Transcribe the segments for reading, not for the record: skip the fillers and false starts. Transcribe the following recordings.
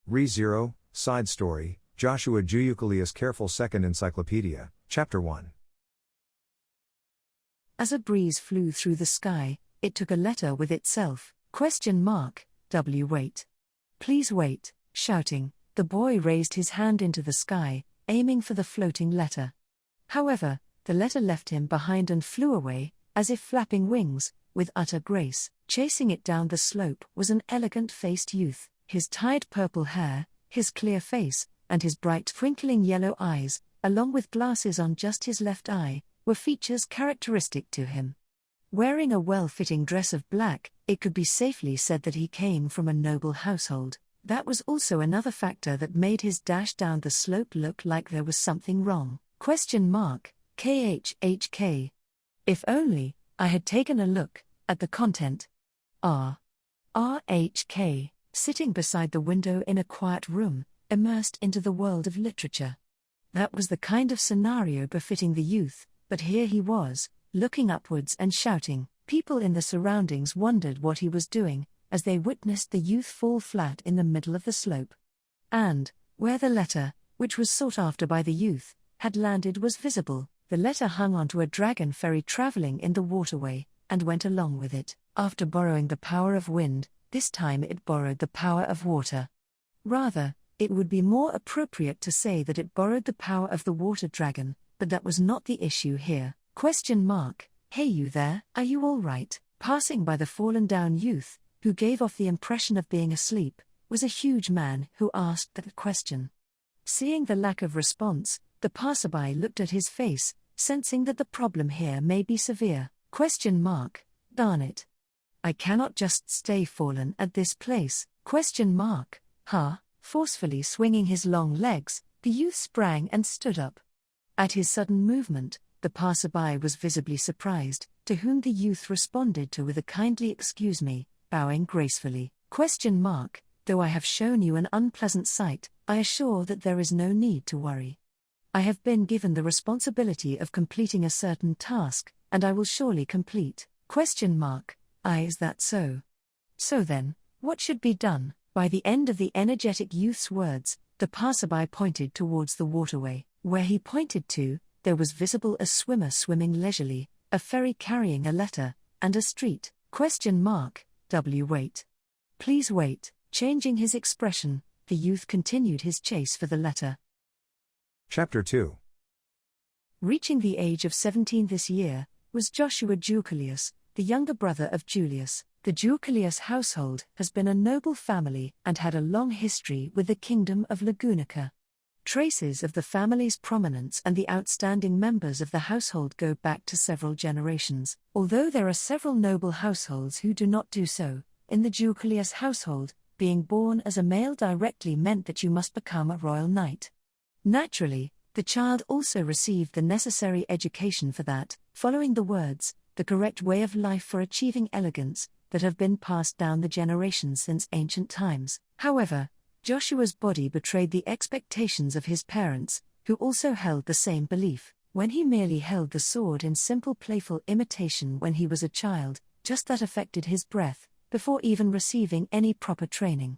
Re-Zero, Side Story, Joshua Juyukalius Careful Second Encyclopedia, Chapter 1. As a breeze flew through the sky, it took a letter with itself, ? Wait. Please wait, shouting, the boy raised his hand into the sky, aiming for the floating letter. However, the letter left him behind and flew away, as if flapping wings, with utter grace. Chasing it down the slope was an elegant-faced youth, his tied purple hair, his clear face, and his bright twinkling yellow eyes, along with glasses on just his left eye, were features characteristic to him. Wearing a well-fitting dress of black, it could be safely said that he came from a noble household. That was also another factor that made his dash down the slope look like there was something wrong. ? KHHK. If only I had taken a look at the content. RHK, sitting beside the window in a quiet room, immersed into the world of literature. That was the kind of scenario befitting the youth, but here he was, looking upwards and shouting. People in the surroundings wondered what he was doing, as they witnessed the youth fall flat in the middle of the slope. And, where the letter, which was sought after by the youth, had landed was visible. The letter hung onto a dragon ferry traveling in the waterway, and went along with it. After borrowing the power of wind, this time it borrowed the power of water. Rather, it would be more appropriate to say that it borrowed the power of the water dragon, but that was not the issue here. ? Hey you there, are you all right? Passing by the fallen down youth, who gave off the impression of being asleep, was a huge man who asked that question. Seeing the lack of response, the passerby looked at his face, sensing that the problem here may be severe. ? Darn it. I cannot just stay fallen at this place. ? Forcefully swinging his long legs, the youth sprang and stood up. At his sudden movement, the passerby was visibly surprised, to whom the youth responded with a kindly excuse me, bowing gracefully. ? Though I have shown you an unpleasant sight, I assure that there is no need to worry. I have been given the responsibility of completing a certain task, and I will surely complete. ? Is that so? So then, what should be done? By the end of the energetic youth's words, the passerby pointed towards the waterway. Where he pointed to, there was visible a swimmer swimming leisurely, a ferry carrying a letter, and a street. ? Wait. Please wait. Changing his expression, the youth continued his chase for the letter. Chapter 2. Reaching the age of 17 this year, was Joshua Jukalius, the younger brother of Julius. The Jukalius household has been a noble family and had a long history with the kingdom of Lagunica. Traces of the family's prominence and the outstanding members of the household go back to several generations, although there are several noble households who do not do so. In the Jukalius household, being born as a male directly meant that you must become a royal knight. Naturally, the child also received the necessary education for that, following the words, the correct way of life for achieving elegance, that have been passed down the generations since ancient times. However, Joshua's body betrayed the expectations of his parents, who also held the same belief. When he merely held the sword in simple playful imitation when he was a child, just that affected his breath, before even receiving any proper training.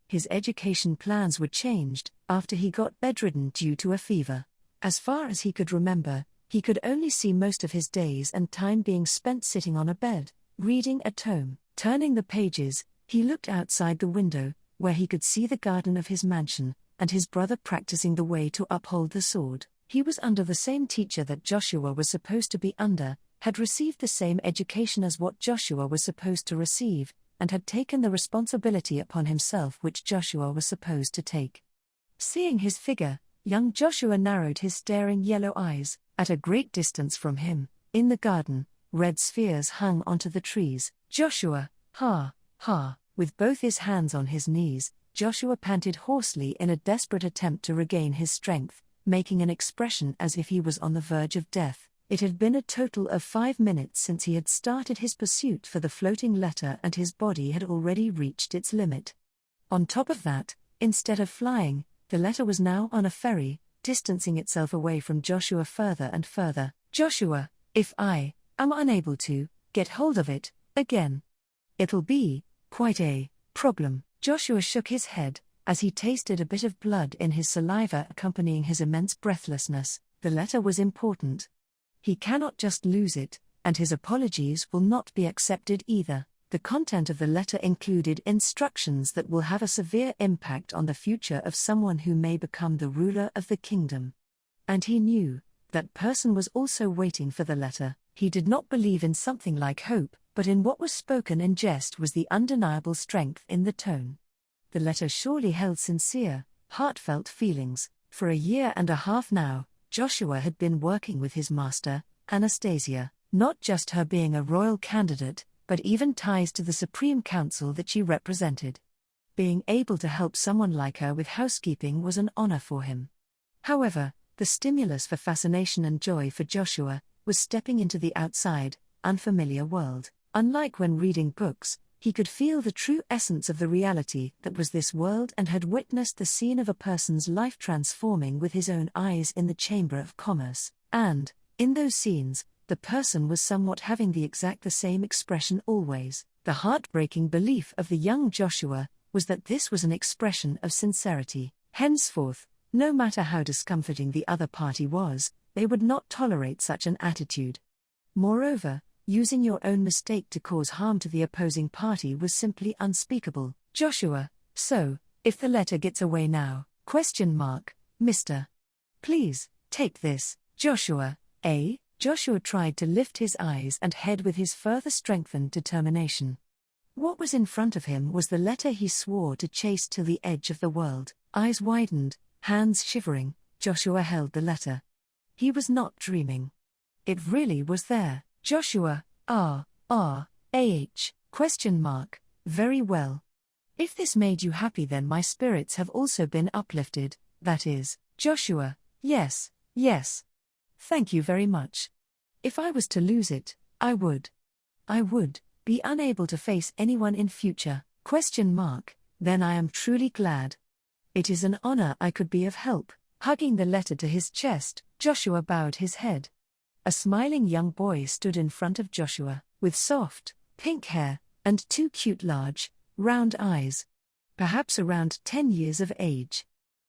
His education plans were changed after he got bedridden due to a fever. As far as he could remember, he could only see most of his days and time being spent sitting on a bed, reading a tome. Turning the pages, he looked outside the window, where he could see the garden of his mansion, and his brother practicing the way to uphold the sword. He was under the same teacher that Joshua was supposed to be under, had received the same education as what Joshua was supposed to receive, and had taken the responsibility upon himself which Joshua was supposed to take. Seeing his figure, young Joshua narrowed his staring yellow eyes. At a great distance from him, in the garden, red spheres hung onto the trees. Joshua, with both his hands on his knees, Joshua panted hoarsely in a desperate attempt to regain his strength, making an expression as if he was on the verge of death. It had been a total of 5 minutes since he had started his pursuit for the floating letter, and his body had already reached its limit. On top of that, instead of flying, the letter was now on a ferry, distancing itself away from Joshua further and further. Joshua, if I am unable to get hold of it again, it'll be quite a problem. Joshua shook his head, As he tasted a bit of blood in his saliva accompanying his immense breathlessness, the letter was important. He cannot just lose it, and his apologies will not be accepted either. The content of the letter included instructions that will have a severe impact on the future of someone who may become the ruler of the kingdom. And he knew that person was also waiting for the letter. He did not believe in something like hope, but in what was spoken in jest was the undeniable strength in the tone. The letter surely held sincere, heartfelt feelings. For a year and a half now, Joshua had been working with his master, Anastasia, not just her being a royal candidate, but even ties to the Supreme Council that she represented. Being able to help someone like her with housekeeping was an honor for him. However, the stimulus for fascination and joy for Joshua was stepping into the outside, unfamiliar world. Unlike when reading books, he could feel the true essence of the reality that was this world and had witnessed the scene of a person's life transforming with his own eyes in the Chamber of Commerce. And, in those scenes, the person was somewhat having the same expression always. The heartbreaking belief of the young Joshua was that this was an expression of sincerity. Henceforth, no matter how discomforting the other party was, they would not tolerate such an attitude. Moreover, using your own mistake to cause harm to the opposing party was simply unspeakable. Joshua, so, if the letter gets away now, ? Mr. Please, take this. Joshua, eh? Joshua tried to lift his eyes and head with his further strengthened determination. What was in front of him was the letter he swore to chase till the edge of the world. Eyes widened, hands shivering, Joshua held the letter. He was not dreaming. It really was there. Joshua, Very well. If this made you happy, then my spirits have also been uplifted, that is. Joshua, yes. Thank you very much. If I was to lose it, I would be unable to face anyone in future. Then I am truly glad. It is an honor I could be of help. Hugging the letter to his chest, Joshua bowed his head. A smiling young boy stood in front of Joshua, with soft, pink hair, and two cute large, round eyes. Perhaps around 10 years of age.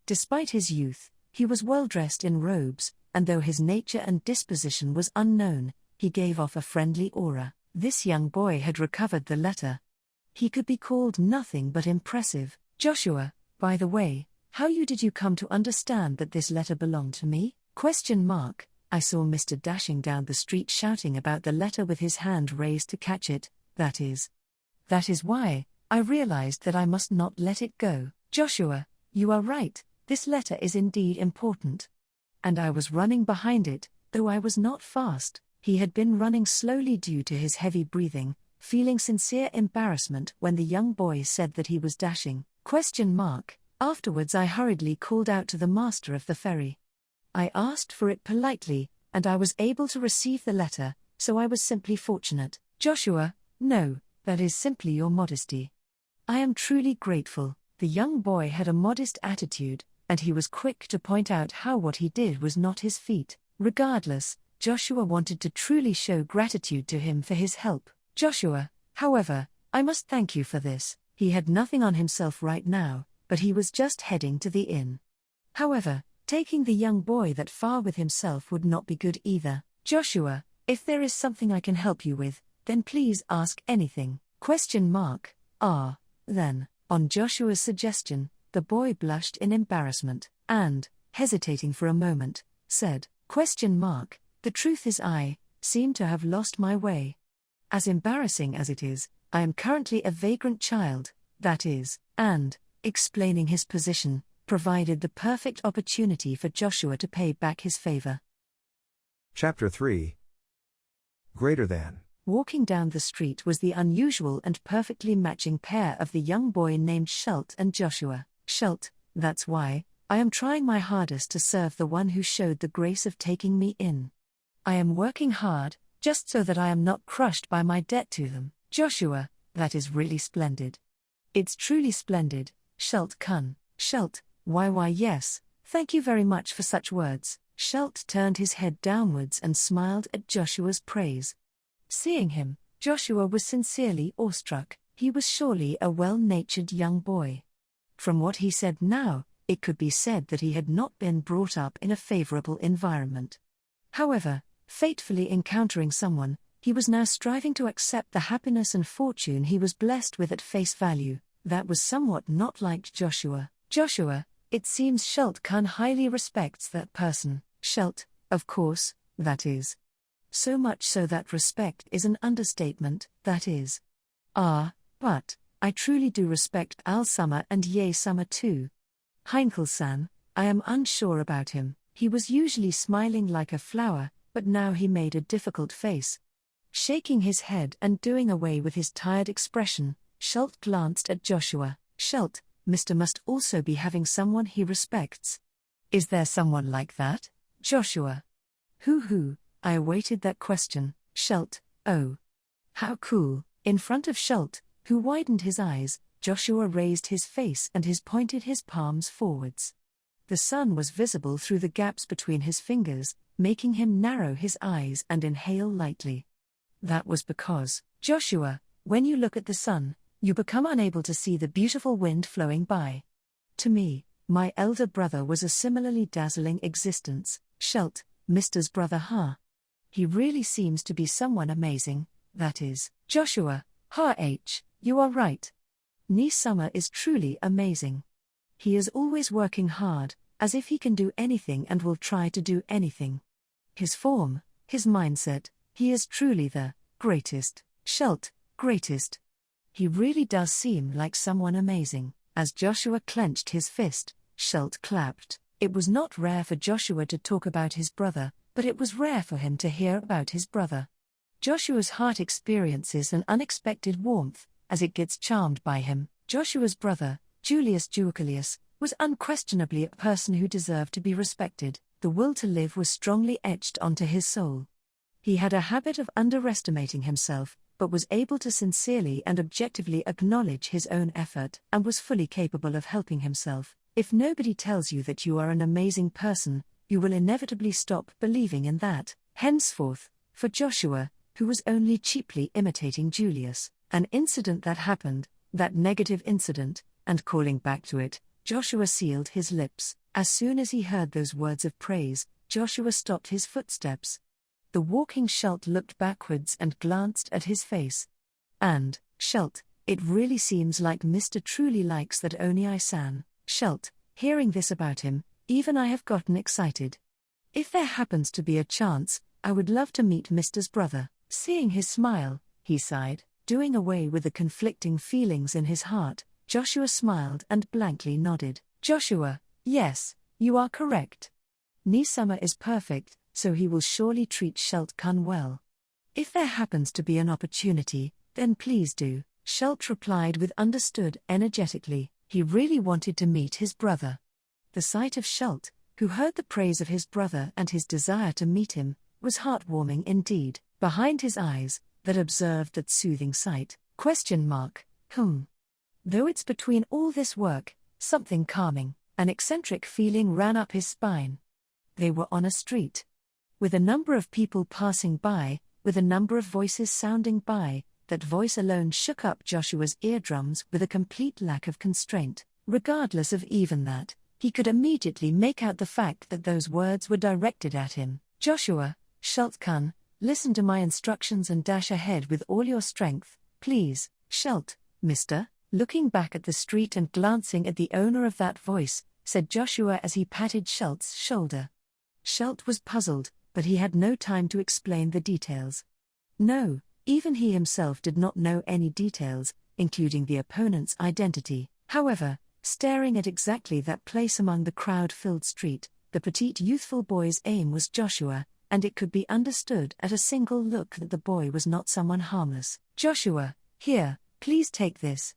Despite his youth, he was well dressed in robes, and though his nature and disposition was unknown, he gave off a friendly aura. This young boy had recovered the letter. He could be called nothing but impressive. Joshua, by the way, how did you come to understand that this letter belonged to me? I saw Mr. dashing down the street shouting about the letter with his hand raised to catch it, that is why I realized that I must not let it go. Joshua, you are right, this letter is indeed important. And I was running behind it, though I was not fast. He had been running slowly due to his heavy breathing, feeling sincere embarrassment when the young boy said that he was dashing. Afterwards I hurriedly called out to the master of the ferry. I asked for it politely, and I was able to receive the letter, so I was simply fortunate. Joshua, no, that is simply your modesty. I am truly grateful. The young boy had a modest attitude, and he was quick to point out how what he did was not his feat. Regardless, Joshua wanted to truly show gratitude to him for his help. Joshua, however, I must thank you for this. He had nothing on himself right now, but he was just heading to the inn. However, taking the young boy that far with himself would not be good either. Joshua, if there is something I can help you with, then please ask anything. Then, on Joshua's suggestion, the boy blushed in embarrassment, and, hesitating for a moment, said, The truth is I seem to have lost my way. As embarrassing as it is, I am currently a vagrant child, that is, and, explaining his position, provided the perfect opportunity for Joshua to pay back his favor. Chapter 3. Greater than. Walking down the street was the unusual and perfectly matching pair of the young boy named Schult and Joshua. Schult, that's why I am trying my hardest to serve the one who showed the grace of taking me in. I am working hard, just so that I am not crushed by my debt to them. Joshua, that is really splendid. It's truly splendid, Schult kun. Schult, why yes, thank you very much for such words. Schult turned his head downwards and smiled at Joshua's praise. Seeing him, Joshua was sincerely awestruck. He was surely a well-natured young boy. From what he said now, it could be said that he had not been brought up in a favorable environment. However, fatefully encountering someone, he was now striving to accept the happiness and fortune he was blessed with at face value. That was somewhat not like Joshua. Joshua, it seems Shelt Khan highly respects that person. Shelt, of course, that is. So much so that respect is an understatement, that is. But, I truly do respect Al-Sama and Ye-Sama too. Heinkel-san, I am unsure about him. He was usually smiling like a flower, but now he made a difficult face. Shaking his head and doing away with his tired expression, Shelt glanced at Joshua. Shelt, Mr. must also be having someone he respects. Is there someone like that? Joshua. Who? I awaited that question. Shelt, oh. How cool. In front of Shelt, who widened his eyes, Joshua raised his face and pointed his palms forwards. The sun was visible through the gaps between his fingers, making him narrow his eyes and inhale lightly. That was because, Joshua, when you look at the sun, you become unable to see the beautiful wind flowing by. To me, my elder brother was a similarly dazzling existence. Shelt, Mr.'s brother, huh? He really seems to be someone amazing, that is. Joshua, you are right. Ni-sama is truly amazing. He is always working hard, as if he can do anything and will try to do anything. His form, his mindset, he is truly the greatest. Shelt, greatest. He really does seem like someone amazing. As Joshua clenched his fist, Shelt clapped. It was not rare for Joshua to talk about his brother, but it was rare for him to hear about his brother. Joshua's heart experiences an unexpected warmth, as it gets charmed by him. Joshua's brother, Julius Ducilius, was unquestionably a person who deserved to be respected. The will to live was strongly etched onto his soul. He had a habit of underestimating himself, but was able to sincerely and objectively acknowledge his own effort and was fully capable of helping himself. If nobody tells you that you are an amazing person, you will inevitably stop believing in that. Henceforth, for Joshua, who was only cheaply imitating Julius, an incident that happened, that negative incident, and calling back to it, Joshua sealed his lips. As soon as he heard those words of praise, Joshua stopped his footsteps. The walking Shelt looked backwards and glanced at his face. And, Shelt, it really seems like Mr. truly likes that Onii-san. Shelt, hearing this about him, even I have gotten excited. If there happens to be a chance, I would love to meet Mr.'s brother. Seeing his smile, he sighed, doing away with the conflicting feelings in his heart. Joshua smiled and blankly nodded. Joshua, yes, you are correct. Ni-sama is perfect, so he will surely treat Shelt Khan well. If there happens to be an opportunity, then please do. Shelt replied with understood energetically. He really wanted to meet his brother. The sight of Shelt, who heard the praise of his brother and his desire to meet him, was heartwarming indeed. Behind his eyes, that observed that soothing sight, ? Though it's between all this work, something calming, an eccentric feeling ran up his spine. They were on a street. With a number of people passing by, with a number of voices sounding by, that voice alone shook up Joshua's eardrums with a complete lack of constraint. Regardless of even that, he could immediately make out the fact that those words were directed at him. Joshua, Shelt Khan, listen to my instructions and dash ahead with all your strength, please. Shelt, mister, looking back at the street and glancing at the owner of that voice, said Joshua as he patted Shelt's shoulder. Shelt was puzzled, but he had no time to explain the details. No, even he himself did not know any details, including the opponent's identity. However, staring at exactly that place among the crowd-filled street, the petite youthful boy's aim was Joshua, and it could be understood at a single look that the boy was not someone harmless. Joshua, here, please take this.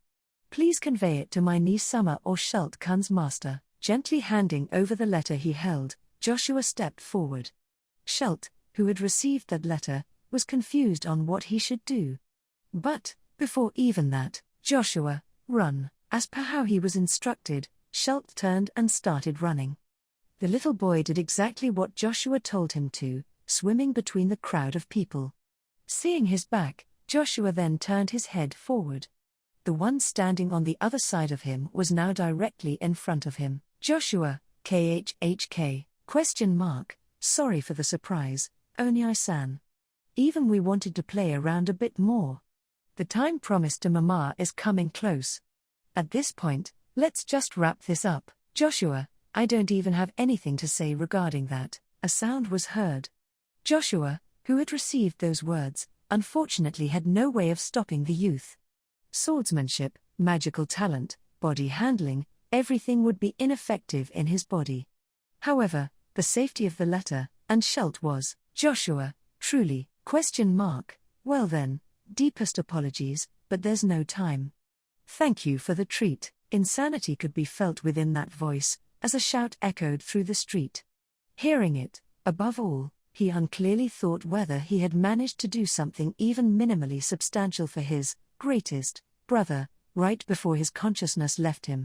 Please convey it to my Ni-sama or Shelt Khan's master. Gently handing over the letter he held, Joshua stepped forward. Shelt, who had received that letter, was confused on what he should do. But, before even that, Joshua, run. As per how he was instructed, Shelt turned and started running. The little boy did exactly what Joshua told him to, swimming between the crowd of people. Seeing his back, Joshua then turned his head forward. The one standing on the other side of him was now directly in front of him. Joshua, KHHK, ? Sorry for the surprise, Onyai-san. Even we wanted to play around a bit more. The time promised to Mama is coming close. At this point, let's just wrap this up. Joshua, I don't even have anything to say regarding that. A sound was heard. Joshua, who had received those words, unfortunately had no way of stopping the youth. Swordsmanship, magical talent, body handling, everything would be ineffective in his body. However, the safety of the letter, and Schult was, Joshua, truly, ? Well then, deepest apologies, but there's no time. Thank you for the treat. Insanity could be felt within that voice, as a shout echoed through the street. Hearing it, above all, he unclearly thought whether he had managed to do something even minimally substantial for his greatest brother, right before his consciousness left him.